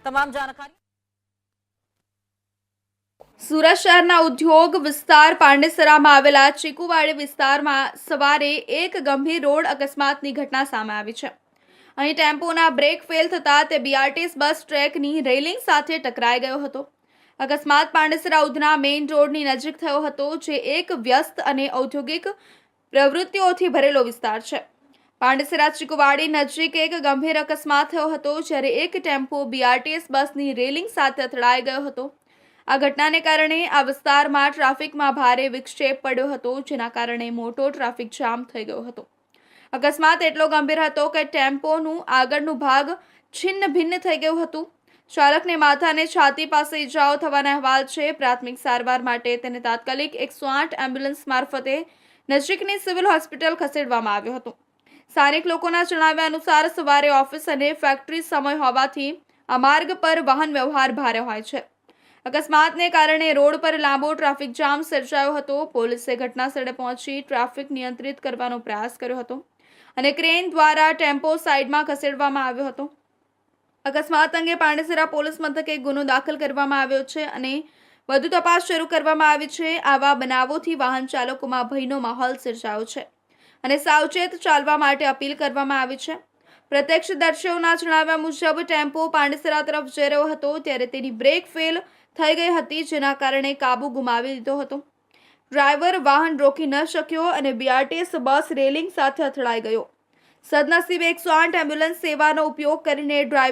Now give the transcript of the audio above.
તમામ જાણકારી। સુરત શહેરના ઉદ્યોગ વિસ્તાર પાંડેસરામાં આવેલા ચીકુવાડી વિસ્તારમાં સવારે એક ગંભીર રોડ અકસ્માતની ઘટના સામે આવી છે। અહીં ટેમ્પોના બ્રેક ફેલ થતા તે બીઆરટીએસ બસ ટ્રેકની રેલિંગ સાથે ટકરાઈ ગયો હતો। અકસ્માત પાંડેસરા ઉધના મેઇન રોડની નજીક થયો હતો, જે એક વ્યસ્ત અને ઔદ્યોગિક પ્રવૃત્તિઓથી ભરેલો વિસ્તાર છે। પાંડેસરા ચીકુવાડી નજીક એક ગંભીર અકસ્માત થયો હતો, જ્યારે એક ટેમ્પો બીઆરટીએસ બસની રેલિંગ સાથે અથડાઈ ગયો હતો। આ ઘટનાને કારણે આ વિસ્તારમાં ટ્રાફિકમાં ભારે વિક્ષેપ પડ્યો હતો, જેના કારણે મોટો ટ્રાફિક જામ થઈ ગયો હતો। અકસ્માત એટલો ગંભીર હતો કે ટેમ્પોનું આગળનું ભાગ છિન્ન ભિન્ન થઈ ગયું હતું। ચાલકને માથા અને છાતી પાસે ઈજાઓ થવાના અહેવાલ છે। પ્રાથમિક સારવાર માટે તેને તાત્કાલિક 108 એમ્બ્યુલન્સ મારફતે નજીકની સિવિલ હોસ્પિટલ ખસેડવામાં આવ્યો હતો। સ્થાનિક લોકોના જણાવ્યા અનુસાર સવારે ઓફિસ અને ફેક્ટરી સમય હોવાથી આ માર્ગ પર વાહન વ્યવહાર ભારે હોય છે। અકસ્માતને કારણે રોડ પર લાંબો ટ્રાફિક જામ સર્જાયો હતો। પોલીસે ઘટના સ્થળે પહોંચી ટ્રાફિક નિયંત્રિત કરવાનો પ્રયાસ કર્યો હતો અને ક્રેન દ્વારા ટેમ્પો સાઈડમાં ખસેડવામાં આવ્યો હતો। અકસ્માત અંગે પાંડેસરા પોલીસ મથકે ગુનો દાખલ કરવામાં આવ્યો છે અને વધુ તપાસ શરૂ કરવામાં આવી છે। આવા બનાવોથી વાહન ચાલકોમાં ભયનો માહોલ સર્જાયો છે અને સાવચેત ચાલવા માટે અપીલ કરવામાં આવી છે। પ્રત્યક્ષદર્શીઓના જણાવ્યા મુજબ ટેમ્પો પાંડેસરા તરફ જઈ રહ્યો હતો ત્યારે તેની બ્રેક ફેલ થઈ ગઈ હતી, જેના કારણે કાબુ ગુમાવી દીધો હતો। ડ્રાઈવર વાહન રોકી ન શક્યો અને બીઆરટીએસ બસ રેલિંગ સાથે અથડાઈ ગયો। સદનસીબે 108 એમ્બ્યુલન્સ સેવાનો ઉપયોગ કરીને ડ્રાઈવર